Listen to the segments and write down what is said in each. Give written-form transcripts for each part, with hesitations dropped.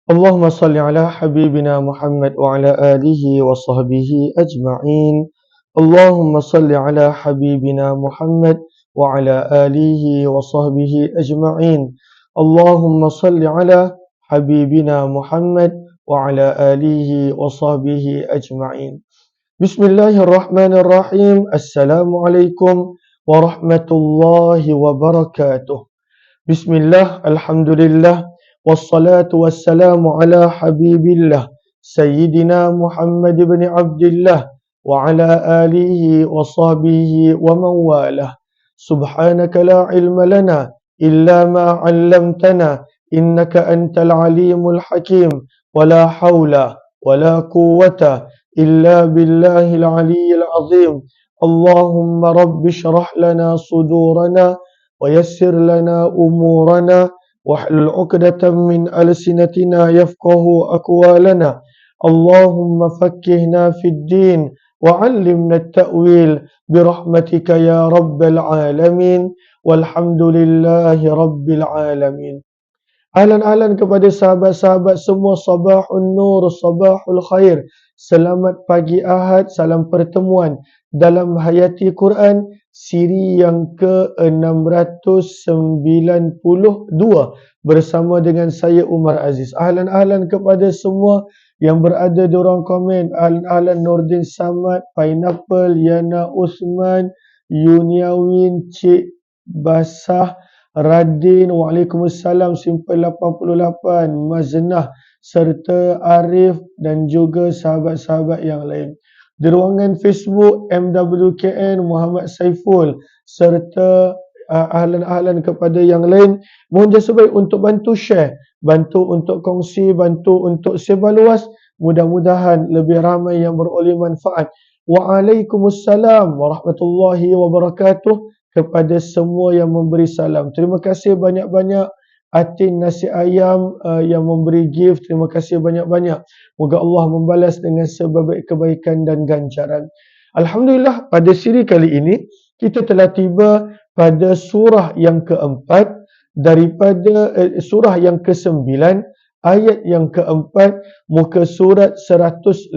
اللهم صل على حبيبنا محمد وعلى آله وصحبه أجمعين. اللهم صل على حبيبنا محمد وعلى آله وصحبه أجمعين. اللهم صل على حبيبنا محمد وعلى آله وصحبه أجمعين. بسم الله الرحمن الرحيم. السلام عليكم ورحمة الله وبركاته. Bismillah, Alhamdulillah, wassalatu wassalamu ala habibillah, Sayyidina Muhammad ibn Abdullah, wa ala alihi wa sahbihi wa mawalah. Subhanaka la ilma lana, illa ma 'allamtana, innaka antal alimul hakim, wa la hawla, wa la quwwata, illa billahil aliyyil azim. Allahumma rabbi syrah lana sudurana, ويسر لنا أمورنا واحلل عقدة من ألسنتنا يفقه أقوالنا. اللهم فقهنا في الدين وعلمنا التأويل برحمتك يا رب العالمين والحمد لله رب العالمين. Ahlan-ahlan kepada sahabat-sahabat semua, sabahun nur, sabahul khair. Selamat pagi Ahad, salam pertemuan dalam Hayati Quran siri yang ke-692 bersama dengan saya Umar Aziz. Ahlan-ahlan kepada semua yang berada di ruang komen. Ahlan-ahlan Nordin Samad, Pineapple, Yana Usman, Yuniawin, Cik Basah, Radin, Waalaikumsalam, Simple 88, Maznah serta Arif dan juga sahabat-sahabat yang lain. Di ruangan Facebook MWKN Muhammad Saiful serta ahlan-ahlan kepada yang lain, mohon jasa baik untuk bantu share, bantu untuk kongsi, bantu untuk sebar luas. Mudah-mudahan lebih ramai yang beroleh manfaat. Waalaikumsalam warahmatullahi wabarakatuh kepada semua yang memberi salam. Terima kasih banyak-banyak Atin Nasi Ayam yang memberi gift. Terima kasih banyak-banyak. Moga Allah membalas dengan sebaik kebaikan dan ganjaran. Alhamdulillah, pada siri kali ini kita telah tiba pada surah yang keempat daripada surah yang ke-9, ayat yang keempat, muka surat 187.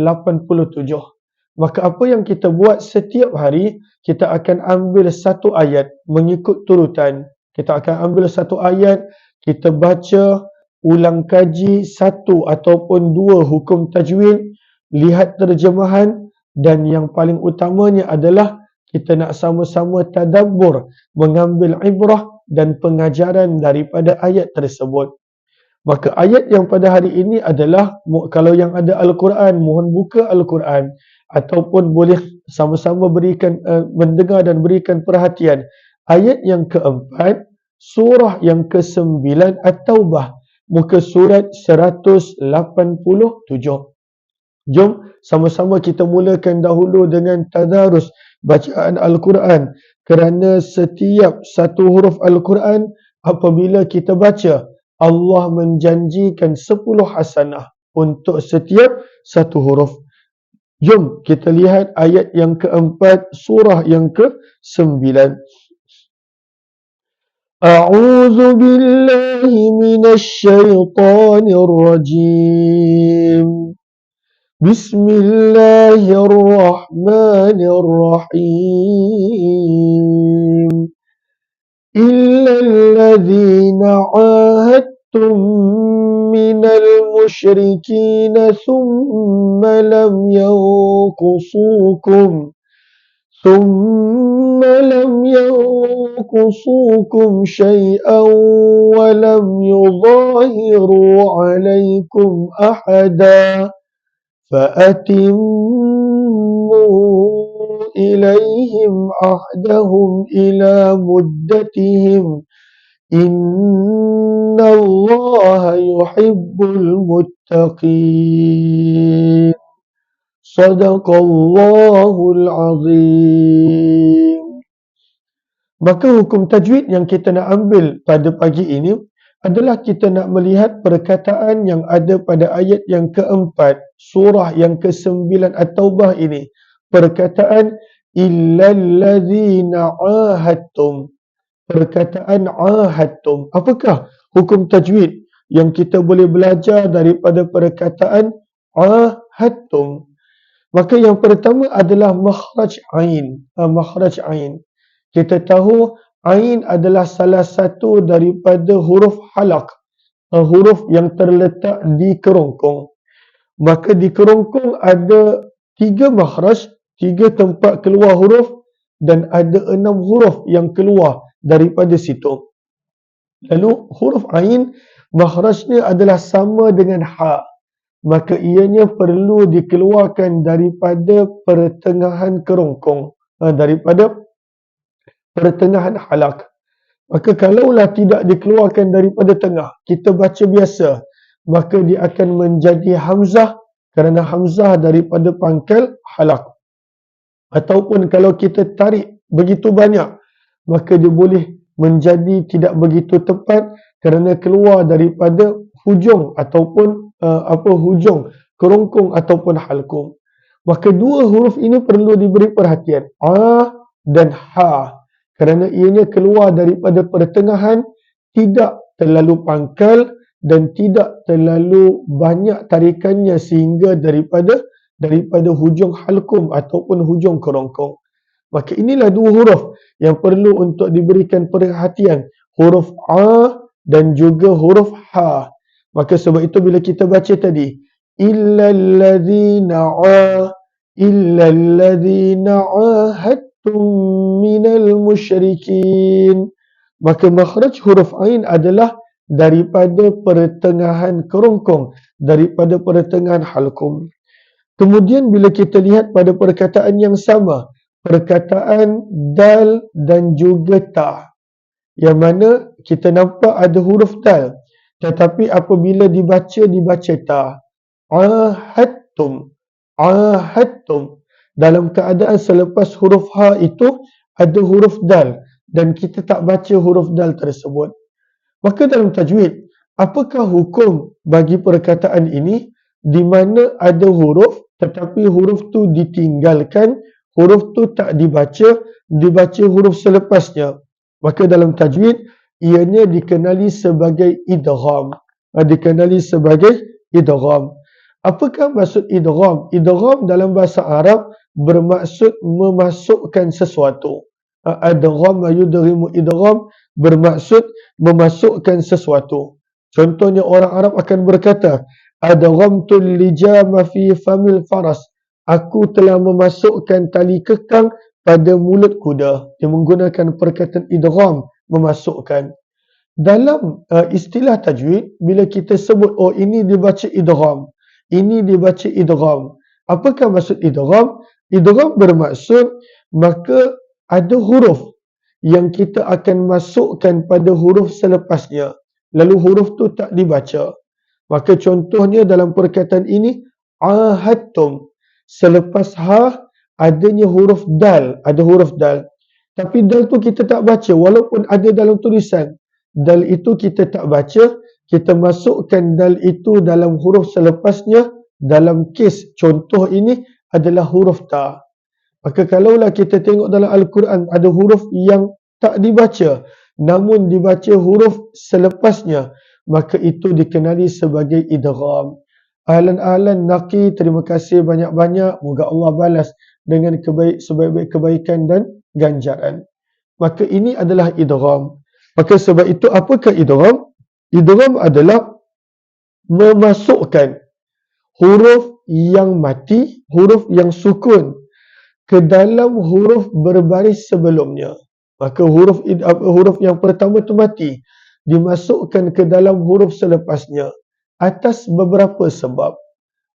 Maka apa yang kita buat setiap hari, kita akan ambil satu ayat mengikut turutan. Kita akan ambil satu ayat, kita baca, ulang kaji satu ataupun dua hukum tajwid, lihat terjemahan, dan yang paling utamanya adalah kita nak sama-sama tadabbur, mengambil ibrah dan pengajaran daripada ayat tersebut. Maka ayat yang pada hari ini adalah, kalau yang ada Al-Quran, mohon buka Al-Quran ataupun boleh sama-sama berikan mendengar dan berikan perhatian. Ayat yang keempat, surah yang ke-9 At-Taubah, muka surat 187. Jom sama-sama kita mulakan dahulu dengan tadarus bacaan Al-Quran, kerana setiap satu huruf Al-Quran apabila kita baca, Allah menjanjikan 10 hasanah untuk setiap satu huruf. Jom kita lihat ayat yang keempat, surah yang ke-9. A'udzu billahi minasy syaithanir rajim. Bismillahirrahmanirrahim. إلا الذين عاهدتم من المشركين ثم لم ينقصوكم شيئا ولم يظاهروا عليكم أحدا فأتموا إليهم عهدهم إلى مدتهم إن الله يحب المتقين. Sadaqallahul Azim. Maka hukum tajwid yang kita nak ambil pada pagi ini adalah kita nak melihat perkataan yang ada pada ayat yang keempat, surah yang ke-9 At-Taubah ini. Perkataan illallazina ahadtum. Perkataan ahadtum. Apakah hukum tajwid yang kita boleh belajar daripada perkataan ahadtum. Maka yang pertama adalah makhraj ain. Makhraj ain. Kita tahu ain adalah salah satu daripada huruf halaq. Huruf yang terletak di kerongkong. Maka di kerongkong ada 3 makhraj, 3 tempat keluar huruf dan ada 6 huruf yang keluar daripada situ. Lalu huruf ain makhrajnya adalah sama dengan ha. Maka ianya perlu dikeluarkan daripada pertengahan kerongkong, daripada pertengahan halaq. Maka kalaulah tidak dikeluarkan daripada tengah, kita baca biasa, maka dia akan menjadi hamzah kerana hamzah daripada pangkal halaq. Ataupun kalau kita tarik begitu banyak, maka dia boleh menjadi tidak begitu tepat kerana keluar daripada hujung ataupun hujung kerongkong ataupun halqum. Maka 2 huruf ini perlu diberi perhatian, a dan ha, kerana ianya keluar daripada pertengahan, tidak terlalu pangkal dan tidak terlalu banyak tarikannya sehingga daripada hujung halqum ataupun hujung kerongkong. Maka inilah 2 huruf yang perlu untuk diberikan perhatian, huruf a dan juga huruf ha. Maka sebab itu bila kita baca tadi, illalladzina ahadtum minal musyrikin. Maka makhraj huruf ain adalah daripada pertengahan kerongkong, daripada pertengahan halqum. Kemudian bila kita lihat pada perkataan yang sama, perkataan dal dan juga ta, yang mana kita nampak ada huruf dal, tetapi apabila dibaca ta. Ahadtum. Dalam keadaan selepas huruf ha itu ada huruf dal dan kita tak baca huruf dal tersebut. Maka dalam tajwid, apakah hukum bagi perkataan ini di mana ada huruf tetapi huruf tu ditinggalkan, huruf tu tak dibaca huruf selepasnya? Maka dalam tajwid, ianya dikenali sebagai idgham. Apakah maksud idgham? Idgham dalam bahasa Arab bermaksud memasukkan sesuatu. Adgham yudghimu idgham bermaksud memasukkan sesuatu. Contohnya orang Arab akan berkata, adghamtul lijama fi famil faras. Aku telah memasukkan tali kekang pada mulut kuda. Dia menggunakan perkataan idgham, memasukkan. Dalam istilah tajwid, bila kita sebut, oh ini dibaca idgham, ini dibaca idgham. Apakah maksud idgham? Idgham bermaksud, maka ada huruf yang kita akan masukkan pada huruf selepasnya. Lalu huruf tu tak dibaca. Maka contohnya dalam perkataan ini, ahadtum. Selepas ha, adanya huruf dal, ada huruf dal. Tapi dal tu kita tak baca, walaupun ada dalam tulisan. Dal itu kita tak baca, kita masukkan dal itu dalam huruf selepasnya. Dalam kes contoh ini adalah huruf ta. Maka kalaulah kita tengok dalam Al-Quran ada huruf yang tak dibaca, namun dibaca huruf selepasnya, maka itu dikenali sebagai idgham. Ahlan Naqi, terima kasih banyak-banyak. Moga Allah balas dengan sebaik-baik kebaikan dan ganjaran. Maka ini adalah idgham. Maka sebab itu apakah idgham? Idgham adalah memasukkan huruf yang mati, huruf yang sukun ke dalam huruf berbaris sebelumnya. Maka huruf yang pertama tu mati, dimasukkan ke dalam huruf selepasnya atas beberapa sebab.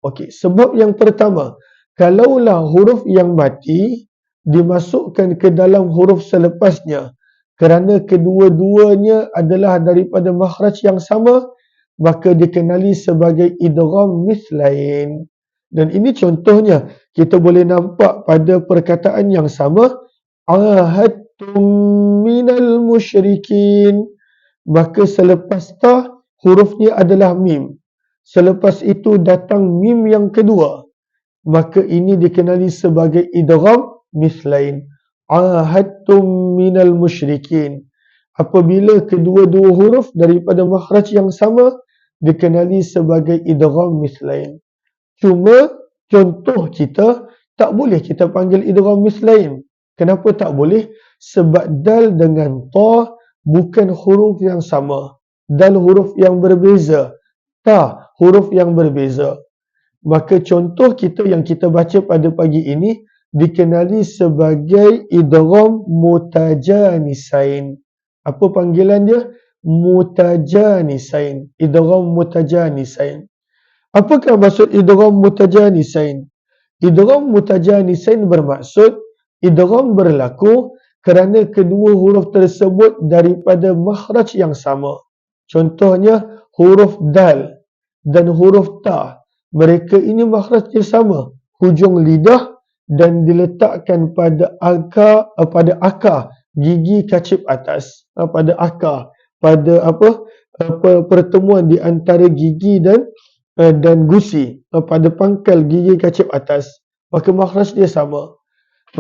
Okey, sebab yang pertama, kalaulah huruf yang mati dimasukkan ke dalam huruf selepasnya kerana kedua-duanya adalah daripada makhraj yang sama, maka dikenali sebagai idgham mithlain. Dan ini contohnya, kita boleh nampak pada perkataan yang sama, ahadtum minal musyrikin. Maka selepas ta, hurufnya adalah mim. Selepas itu datang mim yang kedua. Maka ini dikenali sebagai idgham mithlain. Ahadtum minal musyrikin. Apabila kedua-dua huruf daripada makhraj yang sama, dikenali sebagai idgham mislain. Cuma contoh kita tak boleh kita panggil idgham mislain. Kenapa tak boleh? Sebab dal dengan ta bukan huruf yang sama. Dal huruf yang berbeza. Ta huruf yang berbeza. Maka contoh kita yang kita baca pada pagi ini dikenali sebagai idgham mutajanisain. Apa panggilan dia? Mutajanisain. Idgham mutajanisain. Apakah maksud idgham mutajanisain? Idgham mutajanisain bermaksud idgham berlaku kerana kedua huruf tersebut daripada makhraj yang sama. Contohnya huruf dal dan huruf ta. Mereka ini makhrajnya sama, hujung lidah dan diletakkan pada akar gigi kacip atas, pada akar, pada pertemuan di antara gigi dan gusi, pada pangkal gigi kacip atas. Maka makhraj dia sama.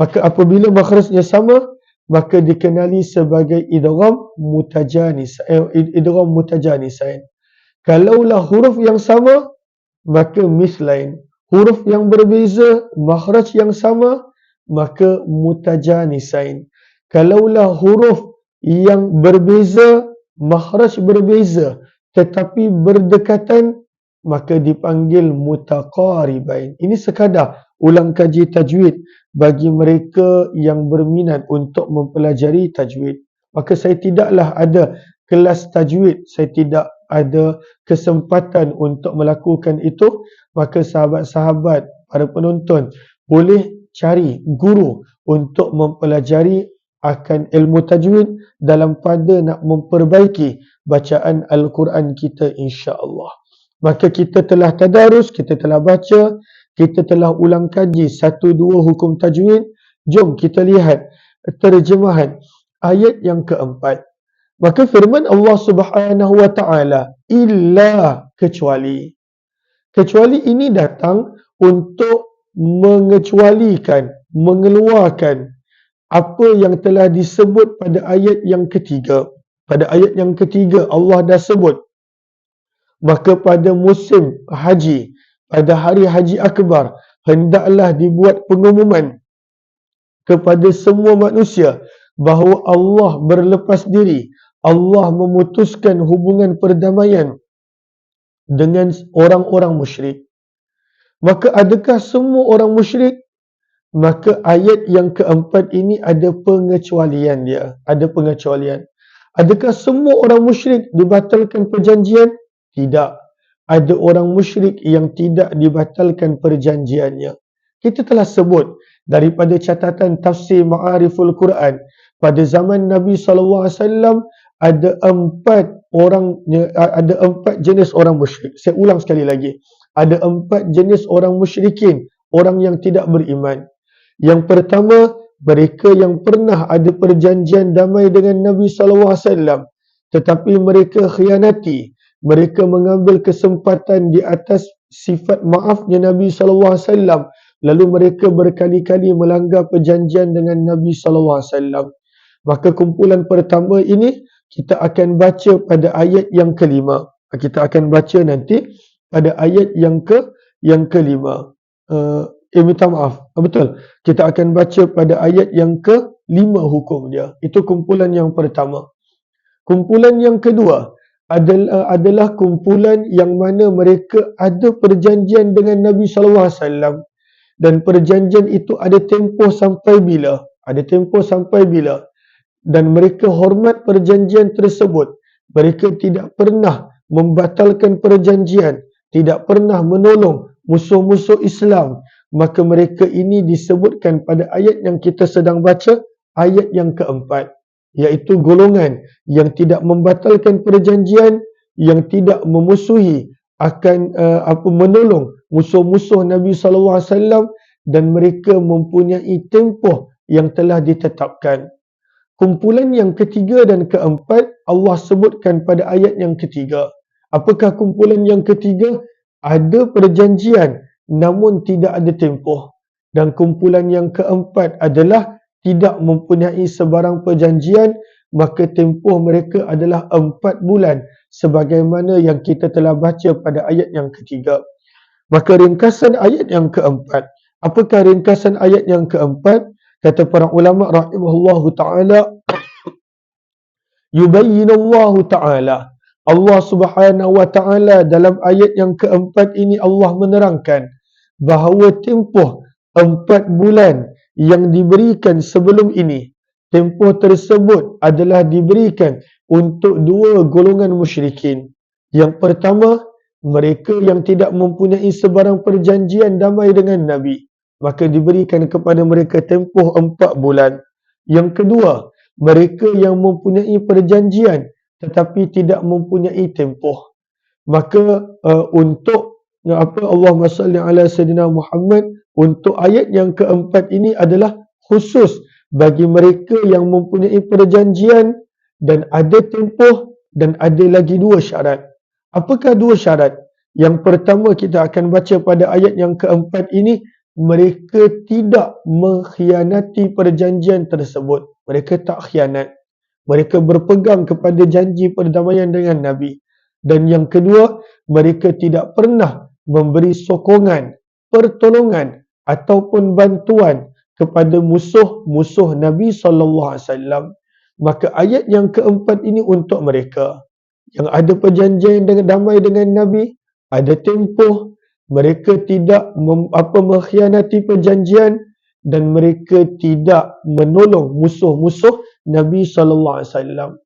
Maka apabila makhrajnya sama, maka dikenali sebagai idgham mutajanisain. Kalaulah huruf yang sama, maka mislain. Huruf yang berbeza, makhraj yang sama, maka mutajanisain. Kalaulah huruf yang berbeza, makhraj berbeza, tetapi berdekatan, maka dipanggil mutaqaribain. Ini sekadar ulang kaji tajwid bagi mereka yang berminat untuk mempelajari tajwid. Maka saya tidaklah ada kelas tajwid, saya tidak ada kesempatan untuk melakukan itu, maka sahabat-sahabat, para penonton boleh cari guru untuk mempelajari akan ilmu tajwid dalam pada nak memperbaiki bacaan Al-Quran kita, insya-Allah. Maka kita telah tadarus, kita telah baca, kita telah ulang kaji 1-2 hukum tajwid. Jom kita lihat terjemahan ayat yang keempat. Maka firman Allah Subhanahu wa taala, illa, kecuali. Kecuali ini datang untuk mengecualikan, mengeluarkan apa yang telah disebut pada ayat yang ketiga. Pada ayat yang ketiga Allah dah sebut, maka pada musim haji, pada hari haji akbar, hendaklah dibuat pengumuman kepada semua manusia bahawa Allah berlepas diri, Allah memutuskan hubungan perdamaian dengan orang-orang musyrik. Maka adakah semua orang musyrik? Maka ayat yang keempat ini ada pengecualian dia. Ada pengecualian. Adakah semua orang musyrik dibatalkan perjanjian? Tidak. Ada orang musyrik yang tidak dibatalkan perjanjiannya. Kita telah sebut daripada catatan tafsir Ma'ariful Quran, pada zaman Nabi SAW ada 4 jenis orang musyrik. Saya ulang sekali lagi. Ada 4 jenis orang musyrikin, orang yang tidak beriman. Yang pertama, mereka yang pernah ada perjanjian damai dengan Nabi SAW, tetapi mereka khianati. Mereka mengambil kesempatan di atas sifat maafnya Nabi SAW. Lalu mereka berkali-kali melanggar perjanjian dengan Nabi SAW. Maka kumpulan pertama ini kita akan baca pada ayat yang kelima. Kita akan baca nanti pada ayat yang kelima. Minta maaf. Betul. Kita akan baca pada ayat yang kelima hukum dia. Itu kumpulan yang pertama. Kumpulan yang kedua adalah kumpulan yang mana mereka ada perjanjian dengan Nabi SAW. Dan perjanjian itu ada tempoh sampai bila? Ada tempoh sampai bila? Dan mereka hormat perjanjian tersebut. Mereka tidak pernah membatalkan perjanjian, tidak pernah menolong musuh-musuh Islam. Maka mereka ini disebutkan pada ayat yang kita sedang baca, ayat yang keempat, iaitu golongan yang tidak membatalkan perjanjian, yang tidak memusuhi akan menolong musuh-musuh Nabi SAW, dan mereka mempunyai tempoh yang telah ditetapkan. Kumpulan yang ketiga dan keempat Allah sebutkan pada ayat yang ketiga. Apakah kumpulan yang ketiga? Ada perjanjian namun tidak ada tempoh. Dan kumpulan yang keempat adalah tidak mempunyai sebarang perjanjian, maka tempoh mereka adalah 4 bulan sebagaimana yang kita telah baca pada ayat yang ketiga. Maka ringkasan ayat yang keempat. Apakah ringkasan ayat yang keempat? Kata para ulama rahimahullahu ta'ala, yubayyinallahu ta'ala. Allah subhanahu wa ta'ala dalam ayat yang keempat ini Allah menerangkan bahawa tempoh 4 bulan yang diberikan sebelum ini, tempoh tersebut adalah diberikan untuk 2 golongan musyrikin. Yang pertama, mereka yang tidak mempunyai sebarang perjanjian damai dengan Nabi, maka diberikan kepada mereka tempoh 4 bulan. Yang kedua, mereka yang mempunyai perjanjian tetapi tidak mempunyai tempoh. Maka untuk Allahumma salli ala Sayyidina Muhammad, untuk ayat yang keempat ini adalah khusus bagi mereka yang mempunyai perjanjian dan ada tempoh, dan ada lagi 2 syarat. Apakah 2 syarat? Yang pertama kita akan baca pada ayat yang keempat ini, mereka tidak mengkhianati perjanjian tersebut. Mereka tak khianat. Mereka berpegang kepada janji perdamaian dengan Nabi. Dan yang kedua, mereka tidak pernah memberi sokongan, pertolongan ataupun bantuan kepada musuh-musuh Nabi SAW. Maka ayat yang keempat ini untuk mereka yang ada perjanjian dengan damai dengan Nabi, ada tempoh, mereka tidak mengkhianati perjanjian, dan mereka tidak menolong musuh-musuh Nabi SAW.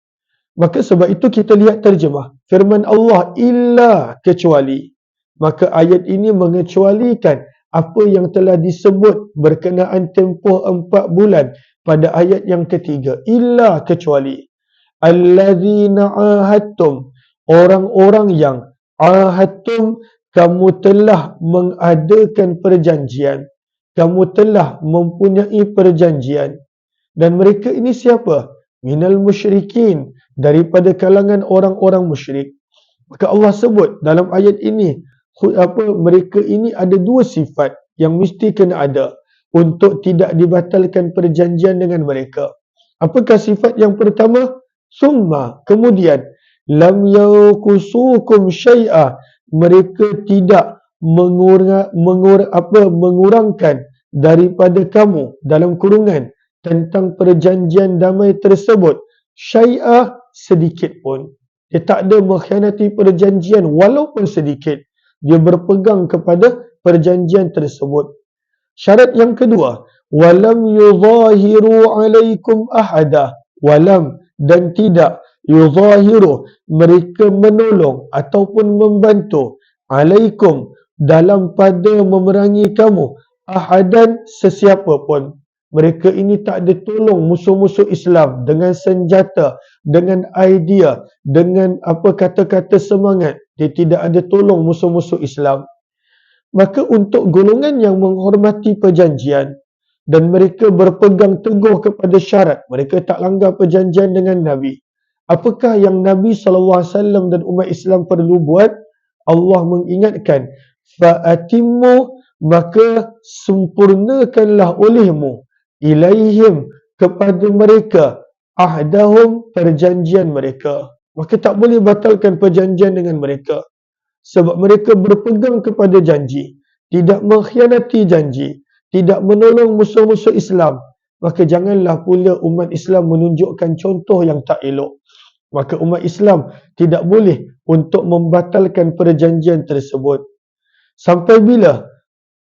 Maka sebab itu kita lihat terjemah firman Allah, illa, kecuali. Maka ayat ini mengecualikan apa yang telah disebut berkenaan tempoh 4 bulan pada ayat yang ketiga. Illa, kecuali. Alladzina ahadtum, orang-orang yang ahadtum, kamu telah mengadakan perjanjian. Kamu telah mempunyai perjanjian. Dan mereka ini siapa? Minal musyrikin, daripada kalangan orang-orang musyrik. Maka Allah sebut dalam ayat ini, mereka ini ada 2 sifat yang mesti kena ada untuk tidak dibatalkan perjanjian dengan mereka. Apakah sifat yang pertama? Summa, kemudian, lam yaukusukum syai'a, mereka tidak mengurangkan daripada kamu dalam kurungan tentang perjanjian damai tersebut syai'a, sedikit pun. Dia tak ada mengkhianati perjanjian walaupun sedikit. Dia berpegang kepada perjanjian tersebut. Syarat yang kedua, walam yuzahiru alaikum ahada, walam, dan tidak, yuzahiru, mereka menolong ataupun membantu, alaikum, dalam pada memerangi kamu, ahadan, sesiapa pun. Mereka ini tak ada tolong musuh-musuh Islam dengan senjata, dengan idea, dengan kata-kata semangat. Dia tidak ada tolong musuh-musuh Islam. Maka untuk golongan yang menghormati perjanjian dan mereka berpegang teguh kepada syarat, mereka tak langgar perjanjian dengan Nabi. Apakah yang Nabi SAW dan umat Islam perlu buat? Allah mengingatkan, fa'atimmu, maka sempurnakanlah olehmu, ilaihim, kepada mereka, ahdahum, perjanjian mereka. Maka tak boleh batalkan perjanjian dengan mereka. Sebab mereka berpegang kepada janji, tidak mengkhianati janji, tidak menolong musuh-musuh Islam. Maka janganlah pula umat Islam menunjukkan contoh yang tak elok. Maka umat Islam tidak boleh untuk membatalkan perjanjian tersebut. Sampai bila?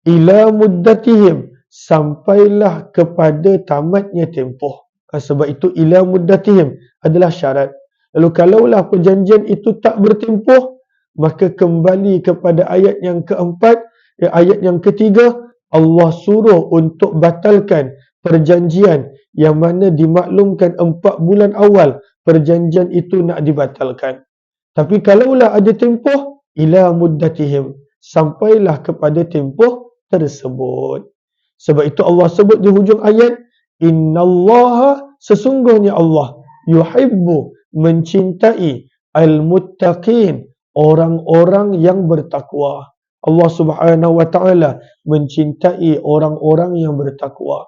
Ila muddatihim, sampailah kepada tamatnya tempoh. Sebab itu ila muddatihim adalah syarat. Lalu kalaulah perjanjian itu tak bertempoh, maka kembali kepada ayat yang keempat, ayat yang ketiga, Allah suruh untuk batalkan perjanjian yang mana dimaklumkan 4 bulan awal perjanjian itu nak dibatalkan. Tapi kalaulah ada tempoh, ila muddatihim, sampailah kepada tempoh tersebut. Sebab itu Allah sebut di hujung ayat, innallaha, sesungguhnya Allah, yuhibbu, mencintai, al-muttaqin, orang-orang yang bertakwa. Allah Subhanahu wa taala mencintai orang-orang yang bertakwa.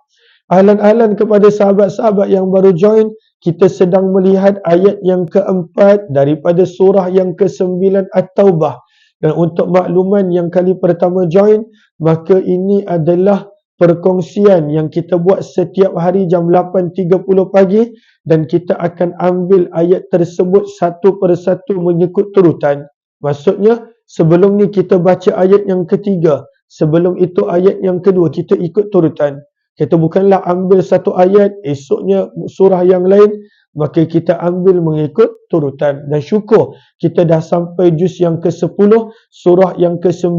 Ahlan-ahlan kepada sahabat-sahabat yang baru join, kita sedang melihat ayat yang keempat daripada surah yang ke-9 At-Taubah. Dan untuk makluman yang kali pertama join, maka ini adalah perkongsian yang kita buat setiap hari jam 8.30 pagi dan kita akan ambil ayat tersebut satu persatu mengikut turutan. Maksudnya, sebelum ni kita baca ayat yang ketiga, sebelum itu ayat yang kedua, kita ikut turutan. Kita bukanlah ambil satu ayat, esoknya surah yang lain, maka kita ambil mengikut turutan. Dan syukur, kita dah sampai juz yang ke-10, surah yang ke-9.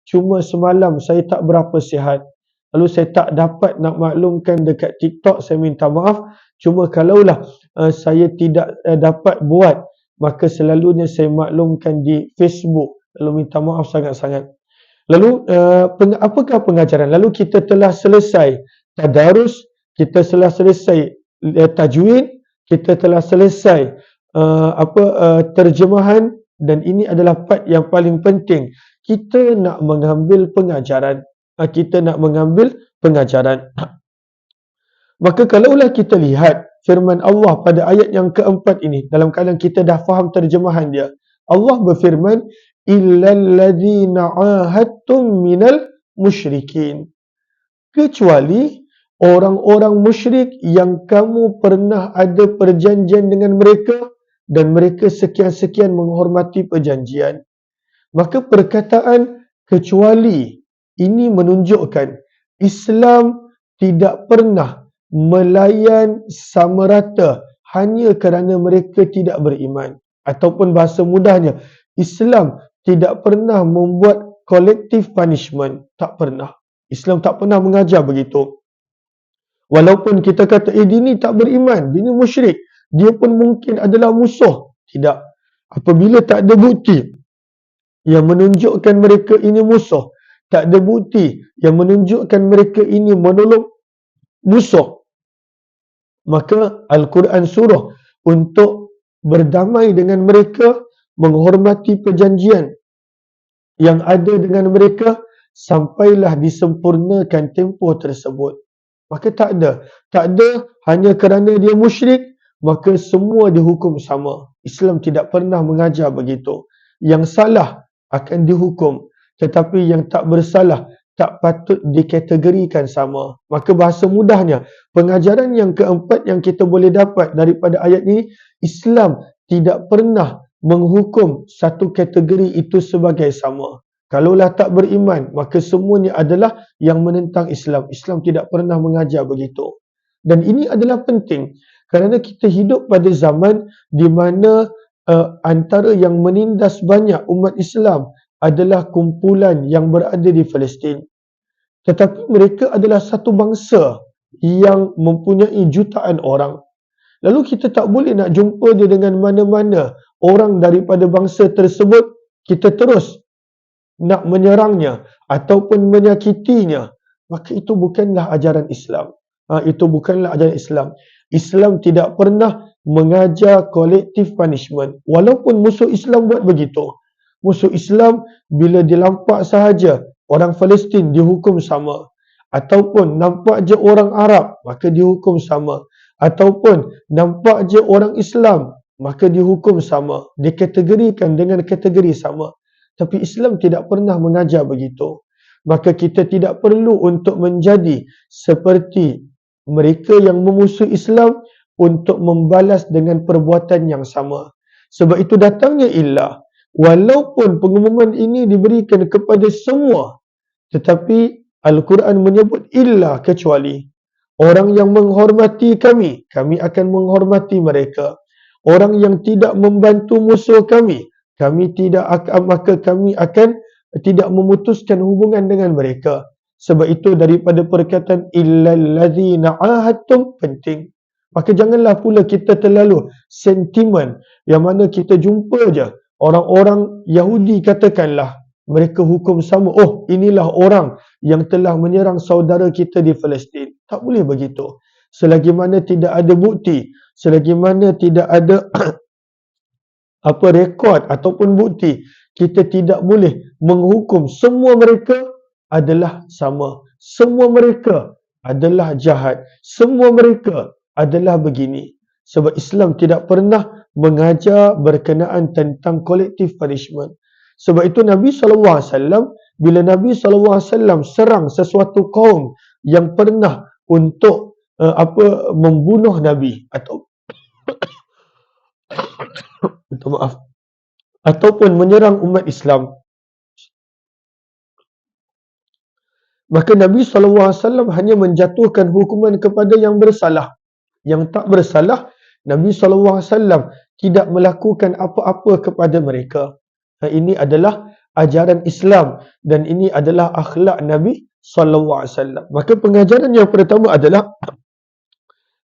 Cuma semalam saya tak berapa sihat. Lalu saya tak dapat nak maklumkan dekat TikTok, saya minta maaf. Cuma kalaulah saya tidak dapat buat, maka selalunya saya maklumkan di Facebook. Lalu minta maaf sangat-sangat. Lalu apakah pengajaran? Lalu kita telah selesai tadarus, kita telah selesai tajwid, kita telah selesai terjemahan, dan ini adalah part yang paling penting. Kita nak mengambil pengajaran. Maka kalaulah kita lihat firman Allah pada ayat yang keempat ini, dalam keadaan kita dah faham terjemahan dia, Allah berfirman, illal ladzina ahadtum minal musyrikin, kecuali orang-orang musyrik yang kamu pernah ada perjanjian dengan mereka dan mereka sekian-sekian menghormati perjanjian. Maka perkataan kecuali ini menunjukkan Islam tidak pernah melayan sama rata hanya kerana mereka tidak beriman. Ataupun bahasa mudahnya, Islam tidak pernah membuat collective punishment. Tak pernah. Islam tak pernah mengajar begitu. Walaupun kita kata, dia ni tak beriman, dia ni musyrik, dia pun mungkin adalah musuh. Tidak. Apabila tak ada bukti yang menunjukkan mereka ini musuh, tak ada bukti yang menunjukkan mereka ini menolong musuh, maka Al-Quran suruh untuk berdamai dengan mereka, menghormati perjanjian yang ada dengan mereka sampailah disempurnakan tempoh tersebut. Maka tak ada hanya kerana dia musyrik maka semua dihukum sama. Islam tidak pernah mengajar begitu. Yang salah akan dihukum, tetapi yang tak bersalah tak patut dikategorikan sama. Maka bahasa mudahnya, pengajaran yang keempat yang kita boleh dapat daripada ayat ini, Islam tidak pernah menghukum satu kategori itu sebagai sama. Kalaulah tak beriman, maka semuanya adalah yang menentang Islam. Islam tidak pernah mengajar begitu. Dan ini adalah penting kerana kita hidup pada zaman di mana antara yang menindas banyak umat Islam adalah kumpulan yang berada di Palestin. Tetapi mereka adalah satu bangsa yang mempunyai jutaan orang. Lalu kita tak boleh nak jumpa dia dengan mana-mana orang daripada bangsa tersebut, kita terus nak menyerangnya ataupun menyakitinya. Maka itu bukanlah ajaran Islam. Itu bukanlah ajaran Islam. Islam tidak pernah mengajar collective punishment. Walaupun musuh Islam buat begitu. Musuh Islam bila dilampak sahaja orang Palestin dihukum sama. Ataupun nampak je orang Arab maka dihukum sama. Ataupun nampak je orang Islam maka dihukum sama. Dikategorikan dengan kategori sama. Tapi Islam tidak pernah mengajar begitu. Maka kita tidak perlu untuk menjadi seperti mereka yang memusuh Islam untuk membalas dengan perbuatan yang sama. Sebab itu datangnya illah. Walaupun pengumuman ini diberikan kepada semua, tetapi Al-Quran menyebut illah, kecuali orang yang menghormati kami, kami akan menghormati mereka. Orang yang tidak membantu musuh kami, maka kami akan tidak memutuskan hubungan dengan mereka. Sebab itu daripada perkataan illal ladzina ahadtum penting. Maka janganlah pula kita terlalu sentimen yang mana kita jumpa je orang-orang Yahudi katakanlah mereka hukum sama. Oh, inilah orang yang telah menyerang saudara kita di Palestin. Tak boleh begitu. Selagi mana tidak ada bukti, selagi mana tidak ada rekod ataupun bukti, kita tidak boleh menghukum semua mereka adalah sama. Semua mereka adalah jahat. Semua mereka adalah begini. Sebab Islam tidak pernah mengajar berkenaan tentang collective punishment. Sebab itu Nabi SAW, bila Nabi SAW serang sesuatu kaum yang pernah untuk membunuh Nabi atau minta maaf, ataupun menyerang umat Islam, maka Nabi SAW hanya menjatuhkan hukuman kepada yang bersalah. Yang tak bersalah, Nabi SAW tidak melakukan apa-apa kepada mereka. Ini adalah ajaran Islam dan ini adalah akhlak Nabi SAW. Maka pengajaran yang pertama adalah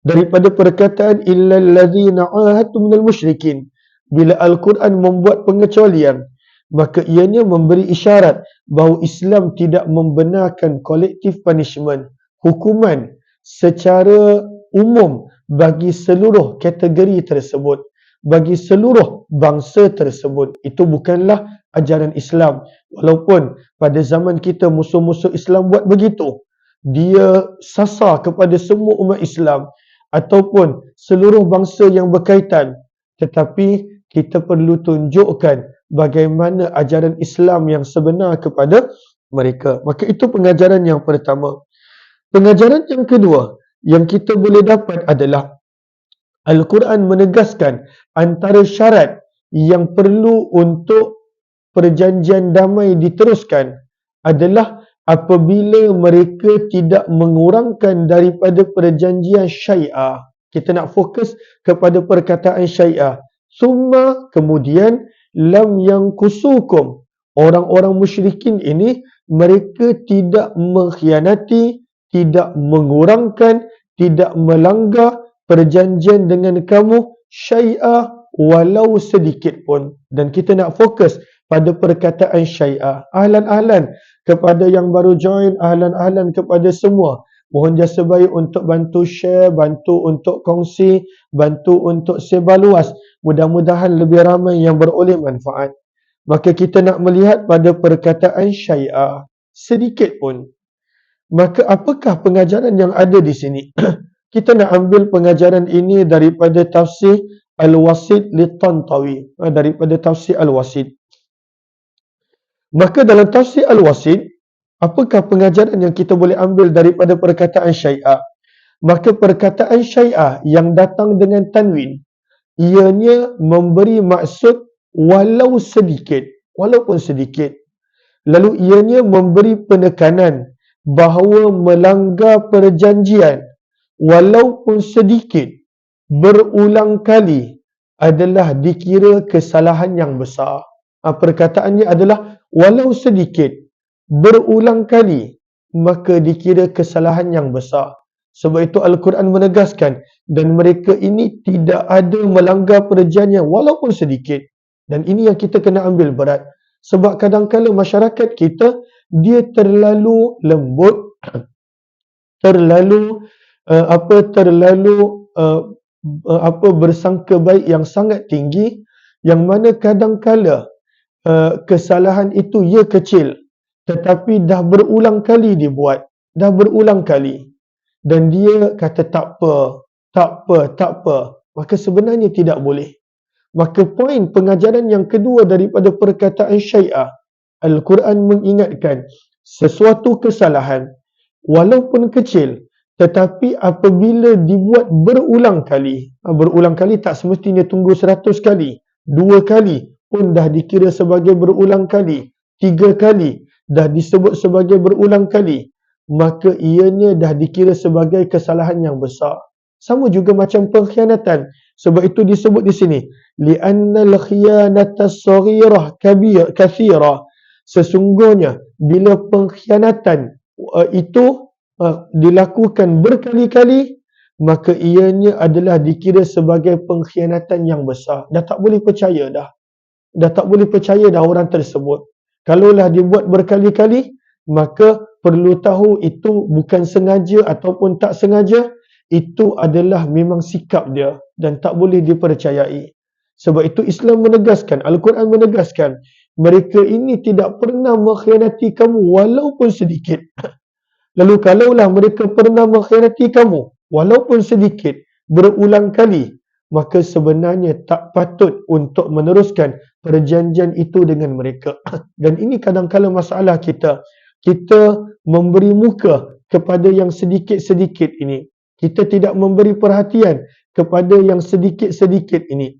daripada perkataan illal ladzina ahadtum minal musyrikin. Bila Al-Quran membuat pengecualian, maka ianya memberi isyarat bahawa Islam tidak membenarkan collective punishment, hukuman secara umum bagi seluruh kategori tersebut, bagi seluruh bangsa tersebut. Itu bukanlah ajaran Islam. Walaupun pada zaman kita musuh-musuh Islam buat begitu, dia sasar kepada semua umat Islam ataupun seluruh bangsa yang berkaitan, tetapi kita perlu tunjukkan bagaimana ajaran Islam yang sebenar kepada mereka. Maka itu pengajaran yang pertama. Pengajaran yang kedua yang kita boleh dapat adalah Al-Quran menegaskan antara syarat yang perlu untuk perjanjian damai diteruskan adalah apabila mereka tidak mengurangkan daripada perjanjian syai'ah. Kita nak fokus kepada perkataan syai'ah. Summa kemudian lam yankusukum. Orang-orang musyrikin ini mereka tidak mengkhianati, tidak mengurangkan, tidak melanggar perjanjian dengan kamu syai'ah walau sedikit pun. Dan kita nak fokus pada perkataan syai'ah. Ahlan-ahlan kepada yang baru join, ahlan-ahlan kepada semua. Mohon jasa baik untuk bantu share, bantu untuk kongsi, bantu untuk sebar luas. Mudah-mudahan lebih ramai yang beroleh manfaat. Maka kita nak melihat pada perkataan syai'ah sedikit pun. Maka apakah pengajaran yang ada di sini? Kita nak ambil pengajaran ini daripada tafsir Al-Wasit Li-Tantawi, daripada tafsir Al-Wasit. Maka dalam tafsir Al-Wasit, apakah pengajaran yang kita boleh ambil daripada perkataan syai'ah? Maka perkataan syai'ah yang datang dengan tanwin, ianya memberi maksud walau sedikit, walaupun sedikit. Lalu ianya memberi penekanan bahawa melanggar perjanjian walaupun sedikit berulang kali adalah dikira kesalahan yang besar. Perkataannya adalah walau sedikit berulang kali maka dikira kesalahan yang besar. Sebab itu Al-Quran menegaskan dan mereka ini tidak ada melanggar perjanjian walaupun sedikit. Dan ini yang kita kena ambil berat. Sebab kadang-kadang masyarakat kita dia terlalu lembut, terlalu bersangka baik yang sangat tinggi, yang mana kadang-kadang kesalahan itu ia kecil tetapi dah berulang kali dibuat, dah berulang kali, dan dia kata tak apa, maka sebenarnya tidak boleh. Maka poin pengajaran yang kedua daripada perkataan syai'ah, Al-Quran mengingatkan sesuatu kesalahan walaupun kecil tetapi apabila dibuat berulang kali tak semestinya tunggu 100 kali, 2 kali pun dah dikira sebagai berulang kali, 3 kali dah disebut sebagai berulang kali, maka ianya dah dikira sebagai kesalahan yang besar. Sama juga macam pengkhianatan. Sebab itu disebut di sini, li'annal khiyanata saghirah kathira. Sesungguhnya bila pengkhianatan itu dilakukan berkali-kali, maka ianya adalah dikira sebagai pengkhianatan yang besar. Dah tak boleh percaya dah. Dah tak boleh percaya dah orang tersebut. Kalaulah dibuat berkali-kali, maka perlu tahu itu bukan sengaja ataupun tak sengaja, itu adalah memang sikap dia dan tak boleh dipercayai. Sebab itu Islam menegaskan, Al-Quran menegaskan, mereka ini tidak pernah mengkhianati kamu walaupun sedikit. Lalu kalaulah mereka pernah mengkhianati kamu walaupun sedikit berulang kali, maka sebenarnya tak patut untuk meneruskan perjanjian itu dengan mereka. Dan ini kadang-kala masalah kita. Kita memberi muka kepada yang sedikit-sedikit ini. Kita tidak memberi perhatian kepada yang sedikit-sedikit ini.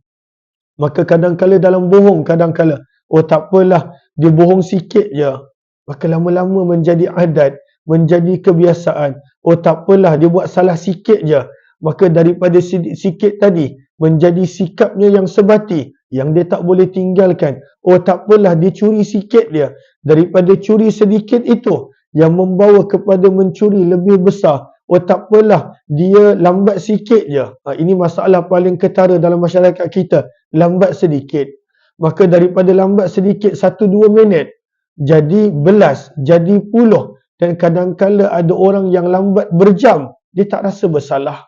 Maka kadang-kala dalam bohong, kadang-kala, oh tak apalah, dia bohong sikit je. Maka lama-lama menjadi adat, menjadi kebiasaan. Oh tak apalah, dia buat salah sikit je. Maka daripada sikit tadi, menjadi sikapnya yang sebati, yang dia tak boleh tinggalkan. Oh tak apalah, dia curi sikit dia. Daripada curi sedikit itu, yang membawa kepada mencuri lebih besar. Oh tak apalah, dia lambat sikit je. Ini masalah paling ketara dalam masyarakat kita. Lambat sedikit. Maka daripada lambat sedikit 1-2 minit, jadi belas, jadi puluh. Dan kadang-kala ada orang yang lambat berjam, dia tak rasa bersalah.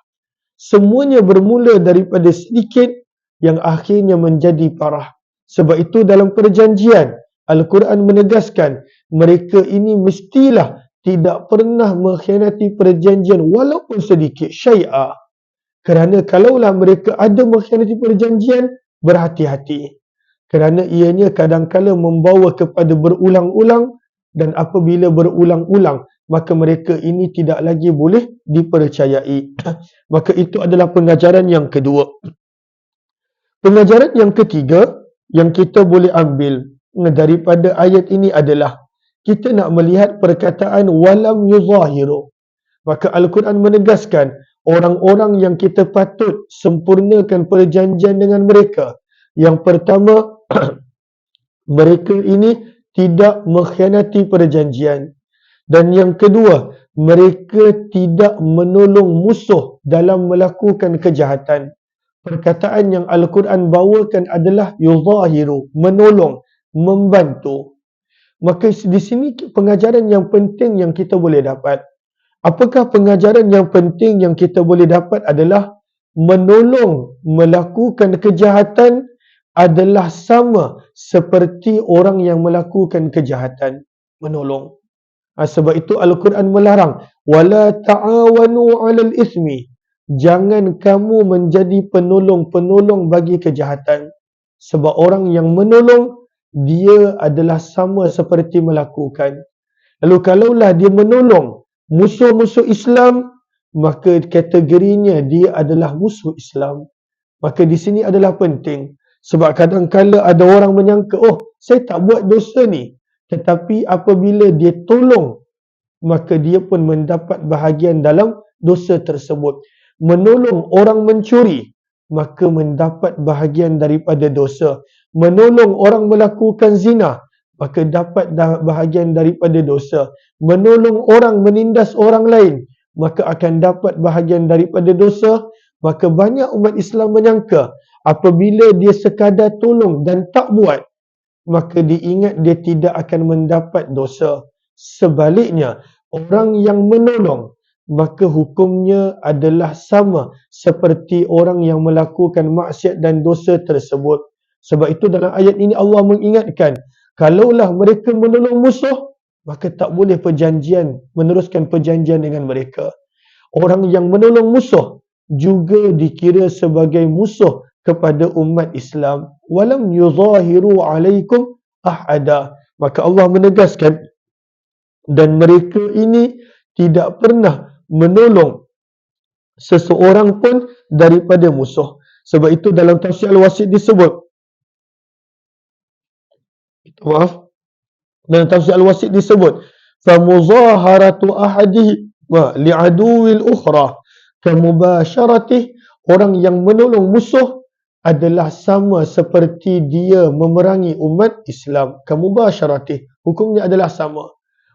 Semuanya bermula daripada sedikit yang akhirnya menjadi parah. Sebab itu dalam perjanjian, Al-Quran menegaskan mereka ini mestilah tidak pernah mengkhianati perjanjian walaupun sedikit, syai'ah. Kerana kalaulah mereka ada mengkhianati perjanjian, berhati-hati. Kerana ianya kadang-kala membawa kepada berulang-ulang, dan apabila berulang-ulang, maka mereka ini tidak lagi boleh dipercayai. Maka itu adalah pengajaran yang kedua. Pengajaran yang ketiga yang kita boleh ambil daripada ayat ini adalah kita nak melihat perkataan walam yuzahiru. Maka Al-Quran menegaskan orang-orang yang kita patut sempurnakan perjanjian dengan mereka. Yang pertama, mereka ini tidak mengkhianati perjanjian. Dan yang kedua, mereka tidak menolong musuh dalam melakukan kejahatan. Perkataan yang Al-Quran bawakan adalah yuzahiru, menolong, membantu. Maka di sini pengajaran yang penting yang kita boleh dapat. Apakah pengajaran yang penting yang kita boleh dapat adalah menolong melakukan kejahatan adalah sama seperti orang yang melakukan kejahatan. Menolong. Sebab itu Al-Quran melarang wala ta'awanu 'alal ismi. Jangan kamu menjadi penolong-penolong bagi kejahatan. Sebab orang yang menolong, dia adalah sama seperti melakukan. Lalu kalaulah dia menolong musuh-musuh Islam, maka kategorinya dia adalah musuh Islam. Maka di sini adalah penting. Sebab kadang-kala ada orang menyangka, oh saya tak buat dosa ni. Tetapi apabila dia tolong, maka dia pun mendapat bahagian dalam dosa tersebut. Menolong orang mencuri, maka mendapat bahagian daripada dosa. Menolong orang melakukan zina, maka dapat bahagian daripada dosa. Menolong orang menindas orang lain, maka akan dapat bahagian daripada dosa. Maka banyak umat Islam menyangka apabila dia sekadar tolong dan tak buat, maka diingat dia tidak akan mendapat dosa. Sebaliknya, orang yang menolong, maka hukumnya adalah sama seperti orang yang melakukan maksiat dan dosa tersebut. Sebab itu dalam ayat ini Allah mengingatkan, kalaulah mereka menolong musuh, maka tak boleh meneruskan perjanjian dengan mereka. Orang yang menolong musuh juga dikira sebagai musuh kepada umat Islam. Walam yuzahiru alaikum ahada. Maka Allah menegaskan, dan mereka ini tidak pernah menolong seseorang pun daripada musuh. Sebab itu dalam tafsir Al-Wasit disebut, dalam tafsir Al-Wasit disebut, famuzaharatu ahadihi li'aduwil ukhra kamubasyaratih. Orang yang menolong musuh adalah sama seperti dia memerangi umat Islam. Kamubasyaratih, hukumnya adalah sama.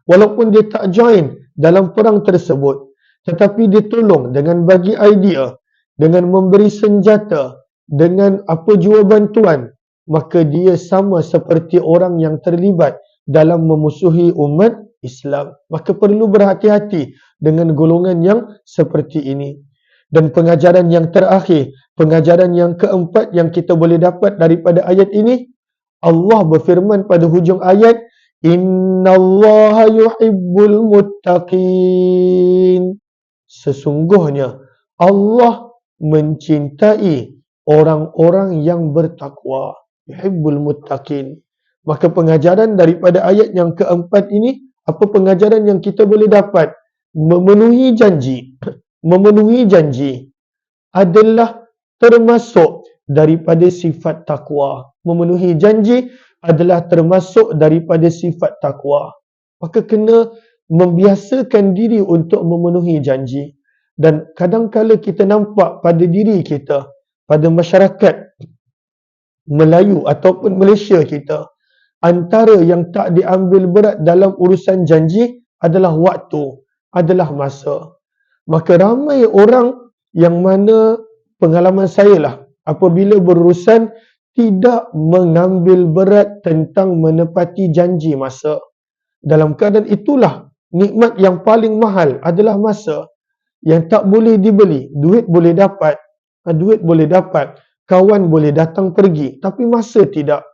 Walaupun dia tak join dalam perang tersebut, tetapi dia tolong dengan bagi idea, dengan memberi senjata, dengan jua bantuan, maka dia sama seperti orang yang terlibat dalam memusuhi umat Islam. Maka perlu berhati-hati dengan golongan yang seperti ini. Dan pengajaran yang terakhir, pengajaran yang keempat yang kita boleh dapat daripada ayat ini, Allah berfirman pada hujung ayat, innallaha yuhibbul muttaqin. Sesungguhnya Allah mencintai orang-orang yang bertakwa. Yuhibbul muttaqin. Maka pengajaran daripada ayat yang keempat ini, apa pengajaran yang kita boleh dapat? Memenuhi janji. Memenuhi janji adalah termasuk daripada sifat takwa. Memenuhi janji adalah termasuk daripada sifat takwa. Maka kena membiasakan diri untuk memenuhi janji. Dan kadang-kala kita nampak pada diri kita, pada masyarakat Melayu ataupun Malaysia kita, antara yang tak diambil berat dalam urusan janji adalah waktu, adalah masa. Maka ramai orang yang mana pengalaman saya lah, apabila berurusan tidak mengambil berat tentang menepati janji masa. Dalam keadaan itulah nikmat yang paling mahal adalah masa, yang tak boleh dibeli. Duit boleh dapat, kawan boleh datang pergi, tapi masa tidak.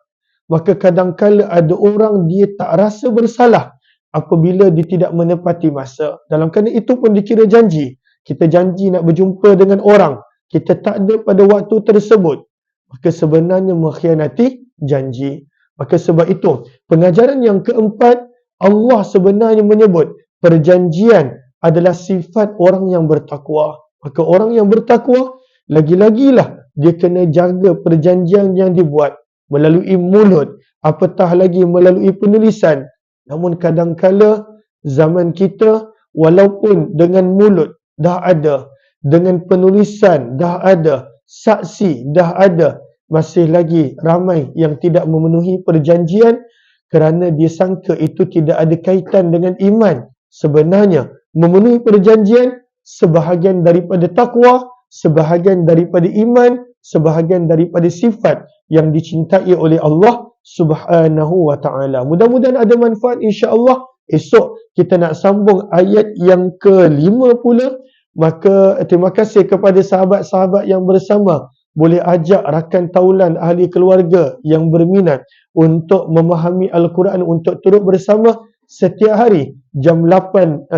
Maka kadang-kala ada orang dia tak rasa bersalah apabila dia tidak menepati masa. Dalam keadaan itu pun dikira janji. Kita janji nak berjumpa dengan orang, kita tak ada pada waktu tersebut, maka sebenarnya mengkhianati janji. Maka sebab itu, pengajaran yang keempat, Allah sebenarnya menyebut perjanjian adalah sifat orang yang bertakwa. Maka orang yang bertakwa, lagi-lagilah dia kena jaga perjanjian yang dibuat melalui mulut, apatah lagi melalui penulisan. Namun kadang-kala zaman kita, walaupun dengan mulut dah ada, dengan penulisan dah ada, saksi dah ada, masih lagi ramai yang tidak memenuhi perjanjian kerana dia sangka itu tidak ada kaitan dengan iman. Sebenarnya memenuhi perjanjian sebahagian daripada takwa, sebahagian daripada iman, sebahagian daripada sifat yang dicintai oleh Allah Subhanahu wa ta'ala. Mudah-mudahan ada manfaat, insya-Allah. Esok kita nak sambung ayat yang kelima pula. Maka terima kasih kepada sahabat-sahabat yang bersama. Boleh ajak rakan taulan ahli keluarga yang berminat untuk memahami Al-Quran, untuk turut bersama setiap hari jam 8.30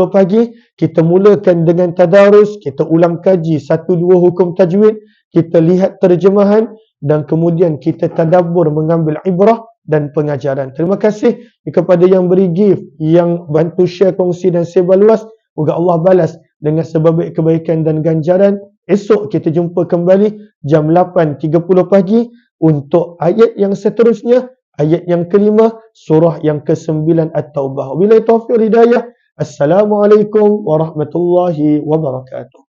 pagi. Kita mulakan dengan tadarus, kita ulang kaji 1-2 hukum tajwid, kita lihat terjemahan dan kemudian kita tadabbur mengambil ibrah dan pengajaran. Terima kasih kepada yang beri gift, yang bantu share, kongsi dan sebar luas. Moga Allah balas dengan sebaik kebaikan dan ganjaran. Esok kita jumpa kembali jam 8.30 pagi untuk ayat yang seterusnya, ayat yang kelima, surah yang ke-9 At-Taubah. Wabillahi taufiq hidayah. Assalamualaikum warahmatullahi wabarakatuh.